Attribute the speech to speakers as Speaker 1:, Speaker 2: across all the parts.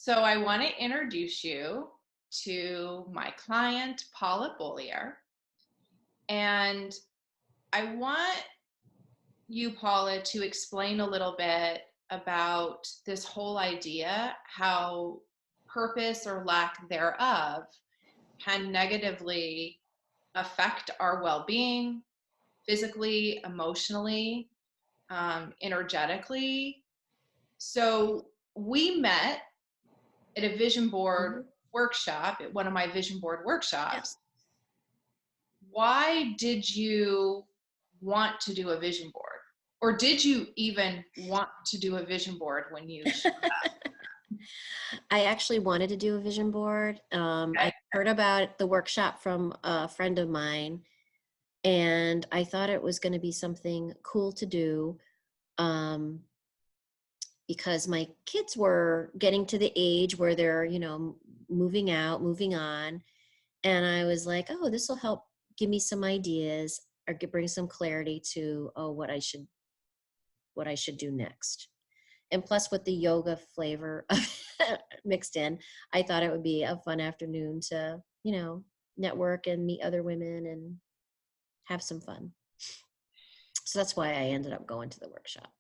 Speaker 1: So I want to introduce you to my client, Paula. And I want you, Paula, to explain a little bit about this whole idea, how purpose or lack thereof can negatively affect our well-being, physically, emotionally, energetically. So we met at a vision board workshop, at one of my vision board workshops. Why did you want to do a vision board? Or did you even want to do a vision board when you showed up?
Speaker 2: I actually wanted to do a vision board. I heard about the workshop from a friend of mine, and I thought it was going to be something cool to do because my kids were getting to the age where they're, moving out, moving on. And I was like, oh, this will help give me some ideas or bring some clarity to, what I should do next. And plus with the yoga flavor mixed in, I thought it would be a fun afternoon to, network and meet other women and have some fun. So that's why I ended up going to the workshop.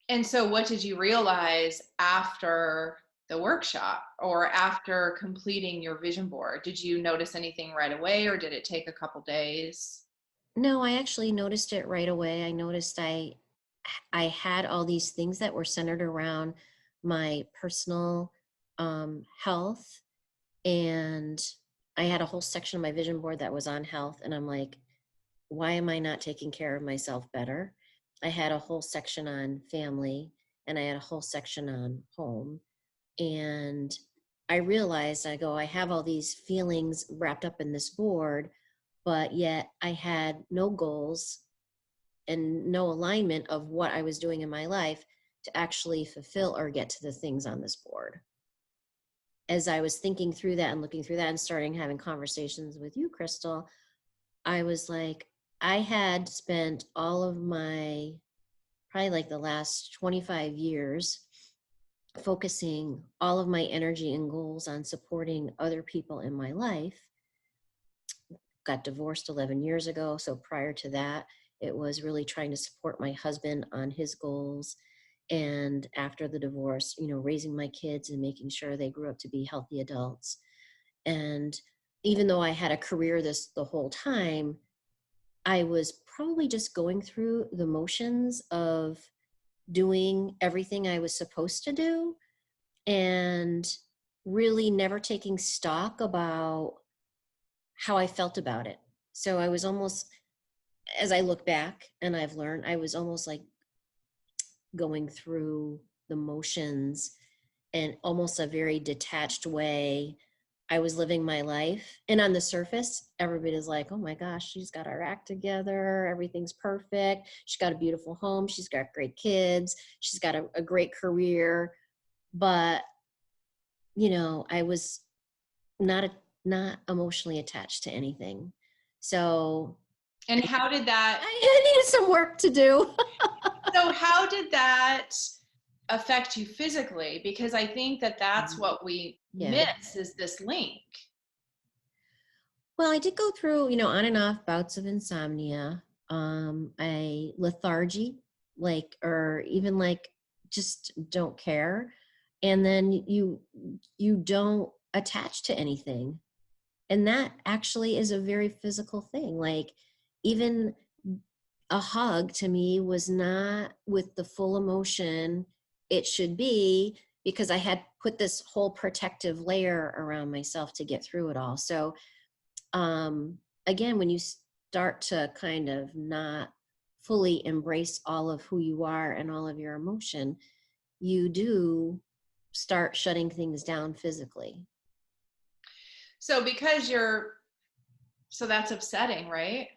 Speaker 1: And so what did you realize after the workshop or after completing your vision board? Did you notice anything right away, or did it take a couple days?
Speaker 2: No, I actually noticed it right away. I noticed I had all these things that were centered around my personal health, and I had a whole section of my vision board that was on health, and I'm like, why am I not taking care of myself better? I had a whole section on family, and I had a whole section on home, and I realized, I have all these feelings wrapped up in this board, but yet I had no goals and no alignment of what I was doing in my life to actually fulfill or get to the things on this board. As I was thinking through that and looking through that and starting having conversations with you, Kristal, I was like, I had spent all of my, probably like the last 25 years, focusing all of my energy and goals on supporting other people in my life. Got divorced 11 years ago. So prior to that, it was really trying to support my husband on his goals. And after the divorce, raising my kids and making sure they grew up to be healthy adults. And even though I had a career the whole time, I was probably just going through the motions of doing everything I was supposed to do and really never taking stock about how I felt about it. So I was almost, as I look back and I've learned, I was almost like going through the motions in almost a very detached way. I was living my life, and on the surface, everybody's like, oh my gosh, she's got her act together. Everything's perfect. She's got a beautiful home. She's got great kids. She's got a great career. But, I was not emotionally attached to anything. So.
Speaker 1: And how did that?
Speaker 2: I needed some work to do.
Speaker 1: So how did that affect you physically? Because I think that's what we miss, is this link.
Speaker 2: Well, I did go through, on and off bouts of insomnia, a lethargy, or even just don't care. And then you don't attach to anything. And that actually is a very physical thing. Like even a hug to me was not with the full emotion it should be, because I had put this whole protective layer around myself to get through it all. So again, when you start to kind of not fully embrace all of who you are and all of your emotion, you do start shutting things down physically.
Speaker 1: So so that's upsetting, right?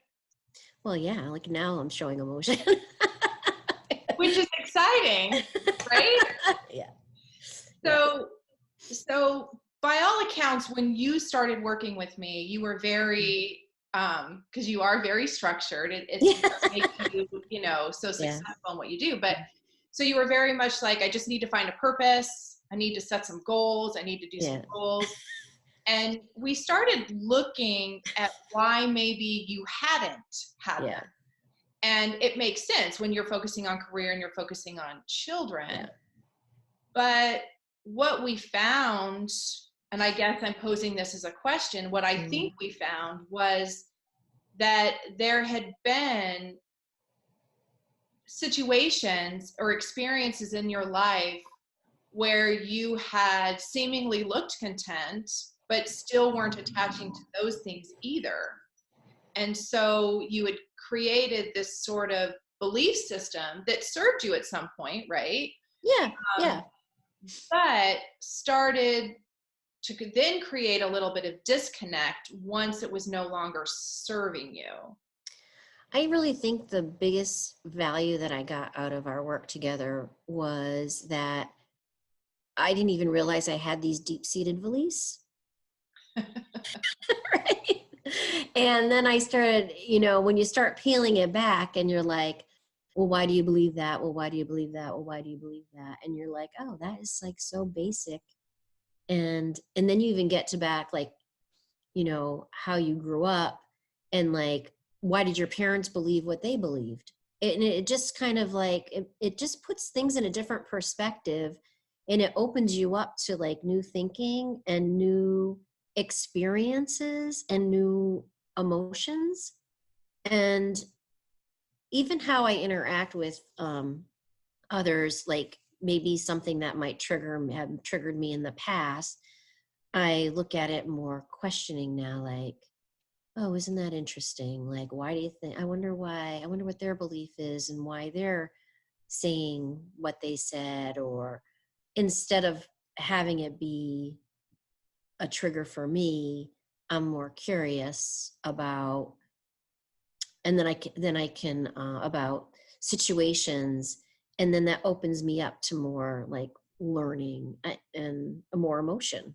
Speaker 2: Well, yeah, like now I'm showing emotion.
Speaker 1: Which is exciting, right?
Speaker 2: Yeah.
Speaker 1: So by all accounts, when you started working with me, you were very, because you are very structured. It's what makes you, so successful in what you do. But so you were very much like, I just need to find a purpose. I need to set some goals. I need to do some
Speaker 2: Yeah.
Speaker 1: goals. And we started looking at why maybe you hadn't had
Speaker 2: Yeah.
Speaker 1: them. And it makes sense when you're focusing on career and you're focusing on children.
Speaker 2: Yeah.
Speaker 1: But what we found, and I guess I'm posing this as a question, what I think we found was that there had been situations or experiences in your life where you had seemingly looked content, but still weren't attaching to those things either. And so you had created this sort of belief system that served you at some point, right?
Speaker 2: Yeah. Yeah.
Speaker 1: But started to then create a little bit of disconnect once it was no longer serving you.
Speaker 2: I really think the biggest value that I got out of our work together was that I didn't even realize I had these deep-seated beliefs. Right? And then I started, when you start peeling it back and you're like, well, why do you believe that? Well, why do you believe that? Well, why do you believe that? And you're like, oh, that is like so basic. And then you even get to back like, how you grew up and like, why did your parents believe what they believed? And it just kind of like, it just puts things in a different perspective, and it opens you up to like new thinking and new experiences and new emotions. And even how I interact with others, like maybe something that might have triggered me in the past, I look at it more questioning now, like, oh, isn't that interesting? Like, why do you think, I wonder what their belief is and why they're saying what they said, or instead of having it be a trigger for me, I'm more curious about, and then I can about situations, and then that opens me up to more like learning and more emotion.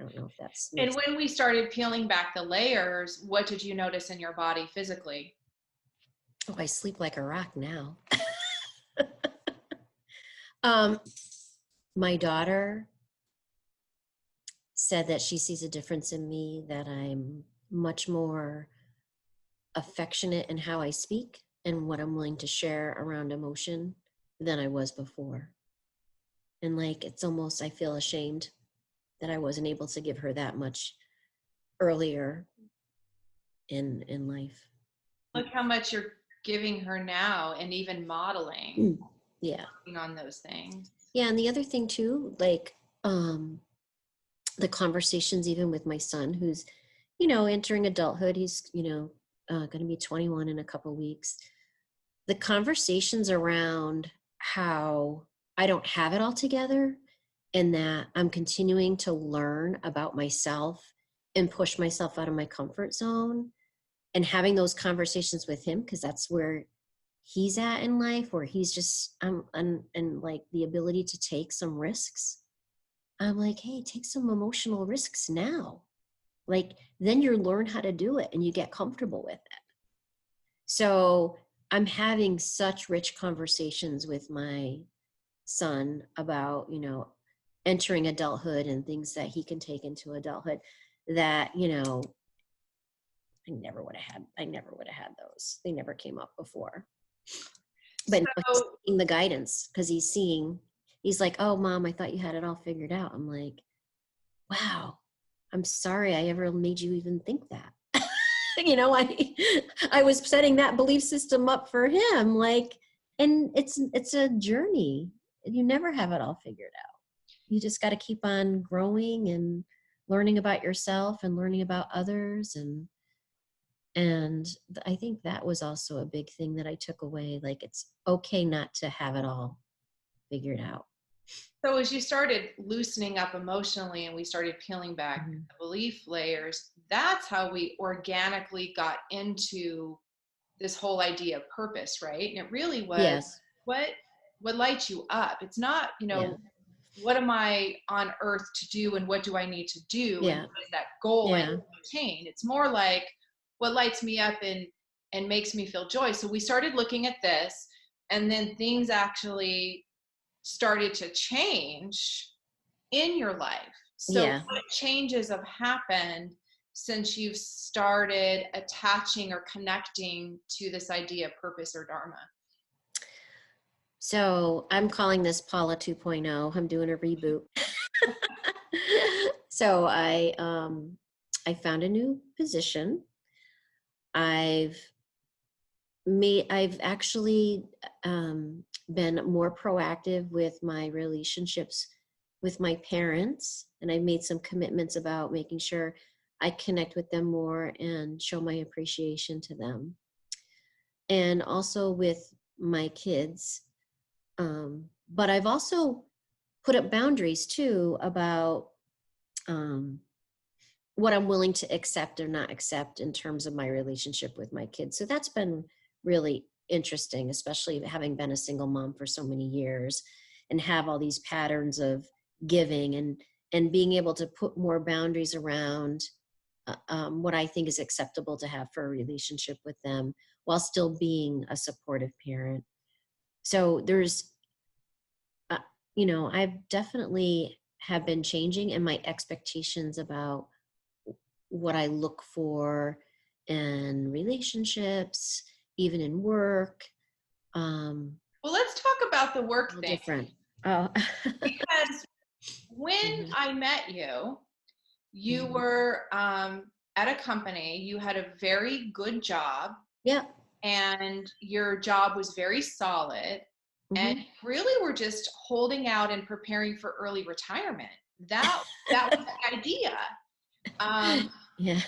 Speaker 2: I don't know if that's
Speaker 1: And when we started peeling back the layers, what did you notice in your body physically?
Speaker 2: Oh, I sleep like a rock now. My daughter said that she sees a difference in me, that I'm much more affectionate in how I speak and what I'm willing to share around emotion than I was before. And like, it's almost, I feel ashamed that I wasn't able to give her that much earlier in life.
Speaker 1: Look how much you're giving her now, and even modeling.
Speaker 2: Yeah.
Speaker 1: On those things.
Speaker 2: Yeah. And the other thing too, like the conversations even with my son, who's, entering adulthood, he's, going to be 21 in a couple weeks. The conversations around how I don't have it all together, and that I'm continuing to learn about myself and push myself out of my comfort zone, and having those conversations with him, because that's where he's at in life, where he's just and like the ability to take some risks. I'm like, hey, take some emotional risks now. Like, then you learn how to do it and you get comfortable with it. So I'm having such rich conversations with my son about, entering adulthood and things that he can take into adulthood that, I never would have had those. They never came up before. But he's seeing the guidance, because he's like, oh, Mom, I thought you had it all figured out. I'm like, wow, I'm sorry I ever made you even think that. I was setting that belief system up for him, like, and it's a journey. You never have it all figured out. You just got to keep on growing and learning about yourself and learning about others. And I think that was also a big thing that I took away. Like, it's okay not to have it all figured out.
Speaker 1: So as you started loosening up emotionally and we started peeling back the belief layers, that's how we organically got into this whole idea of purpose, right? And it really was,
Speaker 2: yes,
Speaker 1: what lights you up. It's not, what am I on earth to do and what do I need to do?
Speaker 2: Yeah.
Speaker 1: And what is that goal I
Speaker 2: Yeah.
Speaker 1: need to attain? It's more like what lights me up and makes me feel joy. So we started looking at this, and then things actually started to change in your life. So
Speaker 2: Yeah.
Speaker 1: what changes have happened since you've started attaching or connecting to this idea of purpose or dharma?
Speaker 2: So I'm calling this Paula 2.0. I'm doing a reboot. So I found a new position. I've actually been more proactive with my relationships with my parents, and I've made some commitments about making sure I connect with them more and show my appreciation to them. And also with my kids. But I've also put up boundaries too about what I'm willing to accept or not accept in terms of my relationship with my kids. So that's been really interesting, especially having been a single mom for so many years and have all these patterns of giving and being able to put more boundaries around what I think is acceptable to have for a relationship with them while still being a supportive parent. So there's, I've definitely have been changing in my expectations about what I look for in relationships, even in work.
Speaker 1: Well, let's talk about the work thing.
Speaker 2: Different. Oh.
Speaker 1: Because when I met you, you were at a company, you had a very good job.
Speaker 2: Yeah.
Speaker 1: And your job was very solid. And really were just holding out and preparing for early retirement. That was the idea.
Speaker 2: Yeah.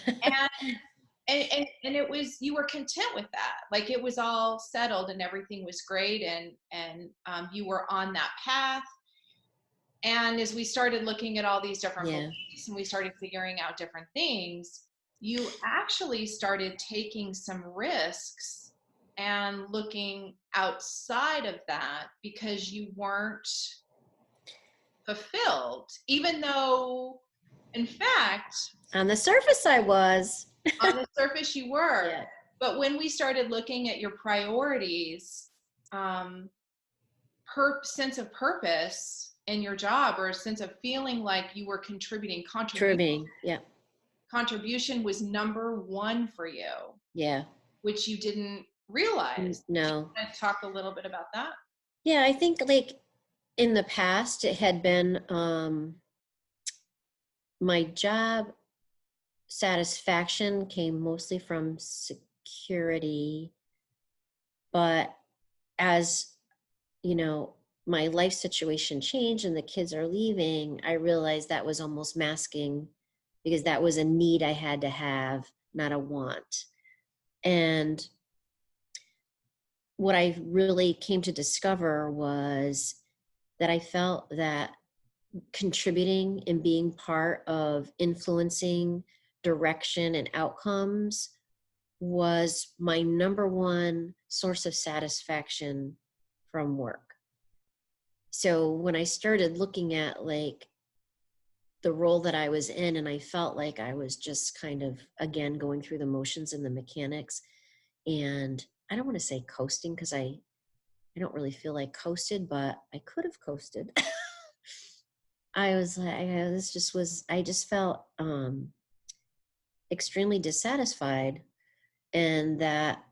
Speaker 1: And it was, you were content with that. Like it was all settled and everything was great. And you were on that path. And as we started looking at all these different beliefs and we started figuring out different things, you actually started taking some risks and looking outside of that because you weren't fulfilled, even though, in fact,
Speaker 2: on the surface I was.
Speaker 1: On the surface you were. Yeah. But when we started looking at your priorities, sense of purpose in your job, or a sense of feeling like you were contributing. Contribution was number one for you.
Speaker 2: Yeah.
Speaker 1: Which you didn't realize.
Speaker 2: No.
Speaker 1: Do you want to talk a little bit about that?
Speaker 2: Yeah, I think like in the past it had been my job satisfaction came mostly from security, but as you know, my life situation changed and the kids are leaving, I realized that was almost masking because that was a need I had to have, not a want. And what I really came to discover was that I felt that contributing and being part of influencing direction and outcomes was my number one source of satisfaction from work. So when I started looking at like the role that I was in, and I felt like I was just kind of, again, going through the motions and the mechanics, and I don't want to say coasting because I don't really feel like coasted, but I could have coasted. I was like, I just felt extremely dissatisfied, and that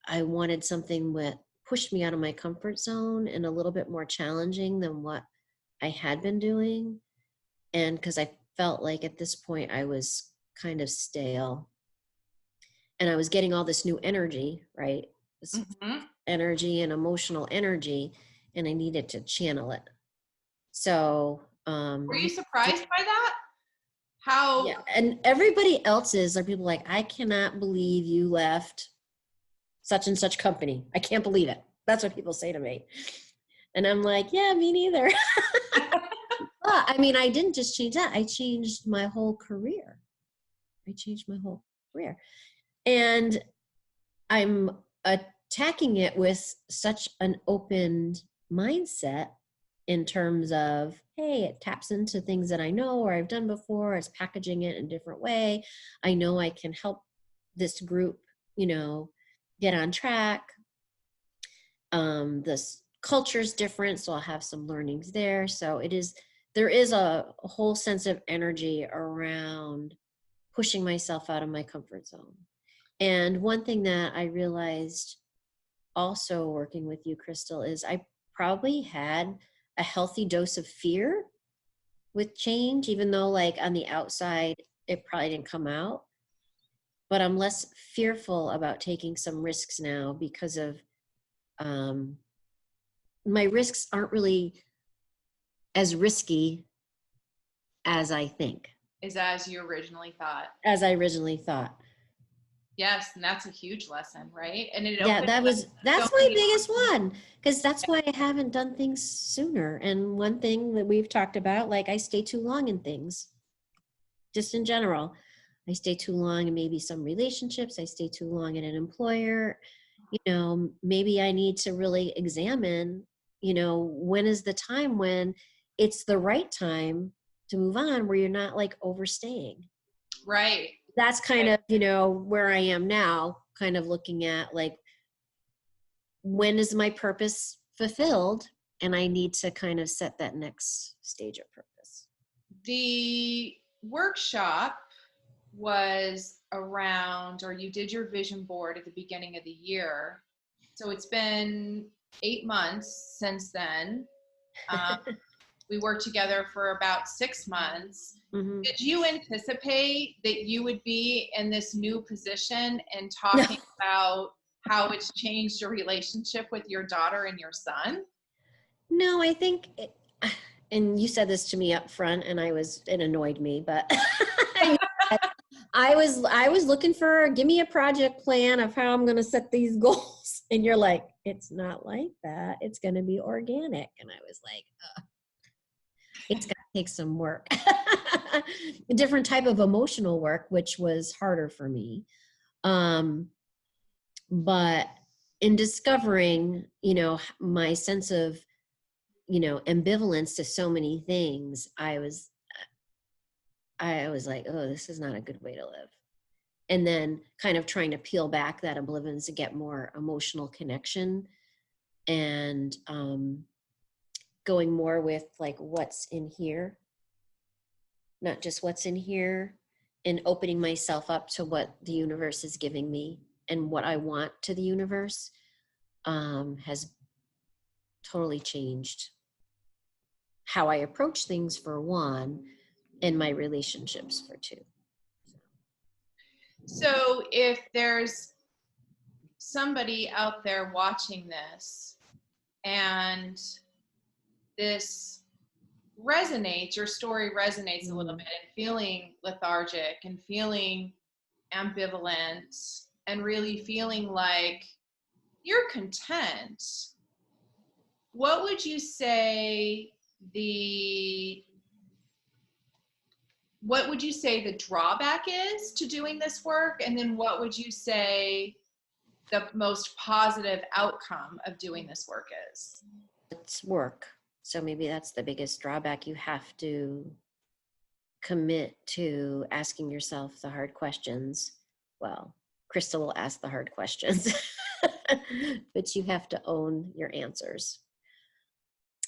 Speaker 2: I wanted something that pushed me out of my comfort zone and a little bit more challenging than what I had been doing. And because I felt like at this point I was kind of stale and I was getting all this new energy, right? This energy and emotional energy, and I needed to channel it. So,
Speaker 1: were you surprised by that? How?
Speaker 2: Yeah, and everybody else's are people like, I cannot believe you left such and such company. I can't believe it. That's what people say to me. And I'm like, yeah, me neither. But I mean, I didn't just change that. I changed my whole career. And I'm attacking it with such an open mindset in terms of, hey, it taps into things that I know or I've done before. It's packaging it in a different way. I know I can help this group, get on track. This culture is different, so I'll have some learnings there. So it is there is a whole sense of energy around pushing myself out of my comfort zone. And one thing that I realized also working with you, Kristal, is I probably had a healthy dose of fear with change, even though like on the outside, it probably didn't come out. But I'm less fearful about taking some risks now because of my risks aren't really as risky as I think.
Speaker 1: As you originally thought.
Speaker 2: As I originally thought.
Speaker 1: Yes, and that's a huge lesson, right? And it
Speaker 2: Yeah,
Speaker 1: opens
Speaker 2: that's my biggest one, because that's why I haven't done things sooner. And one thing that we've talked about, like I stay too long in things, just in general. I stay too long in maybe some relationships. I stay too long in an employer. You know, maybe I need to really examine, you know, when is the time when it's the right time to move on, where you're not like overstaying.
Speaker 1: Right.
Speaker 2: That's kind of, you know, where I am now, kind of looking at like, when is my purpose fulfilled? And I need to kind of set that next stage of purpose.
Speaker 1: The workshop was around, or you did your vision board at the beginning of the year. So it's been 8 months since then. We worked together for about 6 months. Mm-hmm. Did you anticipate that you would be in this new position and talking about how it's changed your relationship with your daughter and your son?
Speaker 2: No, I think, and you said this to me up front, and it annoyed me, but I was looking for, give me a project plan of how I'm going to set these goals. And you're like, it's not like that. It's going to be organic. And I was like, it's going to take some work, a different type of emotional work, which was harder for me. But in discovering, you know, my sense of, you know, ambivalence to so many things, I was like, oh, this is not a good way to live. And then kind of trying to peel back that ambivalence to get more emotional connection, and going more with like what's in here, not just what's in here, and opening myself up to what the universe is giving me and what I want to the universe, has totally changed how I approach things, for one, and my relationships, for two.
Speaker 1: So if there's somebody out there watching this and this resonates, your story resonates a little bit, and feeling lethargic and feeling ambivalent and really feeling like you're content, what would you say the drawback is to doing this work? And then what would you say the most positive outcome of doing this work is?
Speaker 2: It's work. So maybe that's the biggest drawback. You have to commit to asking yourself the hard questions. Well, Kristal will ask the hard questions, but you have to own your answers.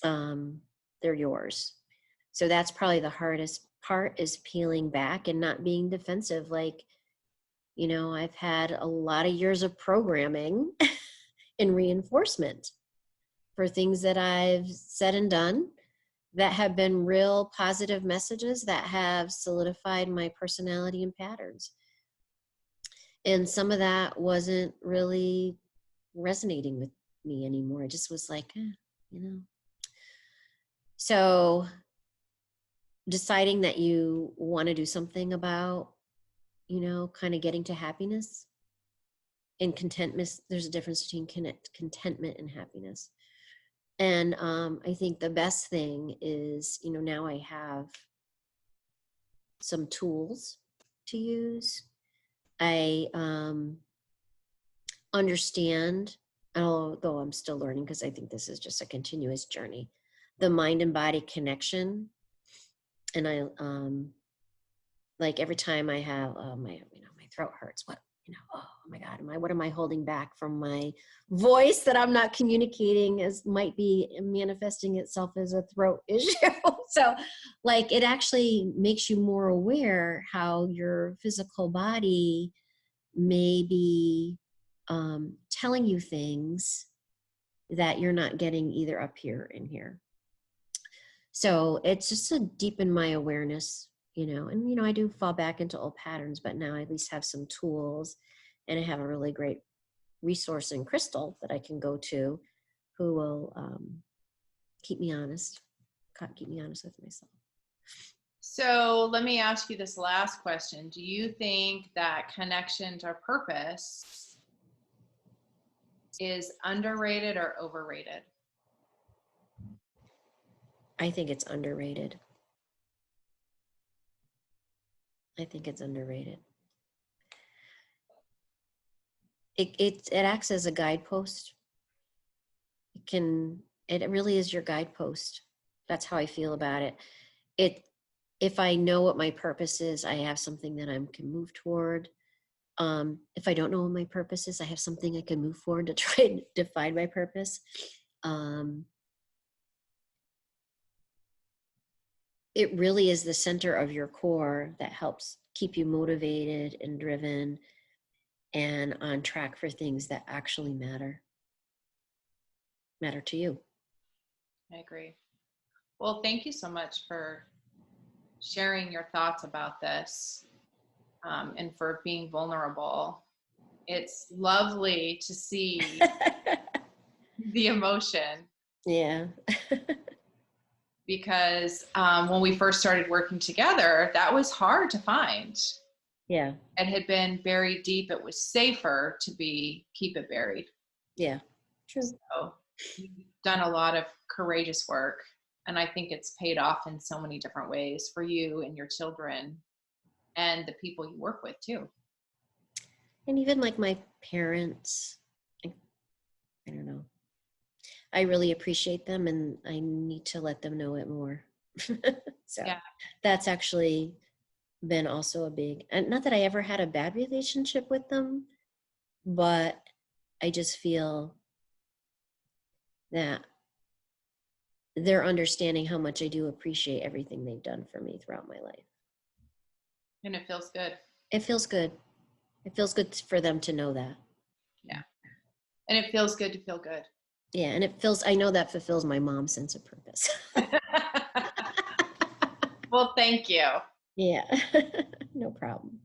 Speaker 2: They're yours. So that's probably the hardest part, is peeling back and not being defensive. Like, you know, I've had a lot of years of programming and reinforcement for things that I've said and done that have been real positive messages that have solidified my personality and patterns. And some of that wasn't really resonating with me anymore. I just was like, you know. So deciding that you want to do something about, you know, kind of getting to happiness and contentment. There's a difference between contentment and happiness. And I think the best thing is, you know, now I have some tools to use. I understand, although I'm still learning, because I think this is just a continuous journey, the mind and body connection. And I like every time I have my throat hurts. What oh my God, what am I holding back from my voice that I'm not communicating, as might be manifesting itself as a throat issue. So like, it actually makes you more aware how your physical body may be telling you things that you're not getting either up here and here. So it's just to deepen my awareness, and, I do fall back into old patterns, but now I at least have some tools, and I have a really great resource in Kristal that I can go to, who will keep me honest with myself.
Speaker 1: So let me ask you this last question. Do you think that connection to purpose is underrated or overrated?
Speaker 2: I think it's underrated. I think it's underrated. It acts as a guidepost. It really is your guidepost. That's how I feel about it. If I know what my purpose is, I have something that I can move toward. If I don't know what my purpose is, I have something I can move forward to try and define my purpose. It really is the center of your core that helps keep you motivated and driven and on track for things that actually matter to you.
Speaker 1: I agree. Well, thank you so much for sharing your thoughts about this, and for being vulnerable. It's lovely to see the emotion.
Speaker 2: Yeah.
Speaker 1: Because when we first started working together, that was hard to find.
Speaker 2: Yeah.
Speaker 1: It had been buried deep. It was safer to keep it buried.
Speaker 2: Yeah. True.
Speaker 1: So you've done a lot of courageous work, and I think it's paid off in so many different ways for you and your children and the people you work with too.
Speaker 2: And even like my parents, I don't know. I really appreciate them, and I need to let them know it more. So yeah. That's actually been also a big, and not that I ever had a bad relationship with them, but I just feel that they're understanding how much I do appreciate everything they've done for me throughout my life.
Speaker 1: And it feels good.
Speaker 2: It feels good. It feels good for them to know that.
Speaker 1: Yeah. And it feels good to feel good.
Speaker 2: Yeah. And I know that fulfills my mom's sense of purpose.
Speaker 1: Well, thank you.
Speaker 2: Yeah. No problem.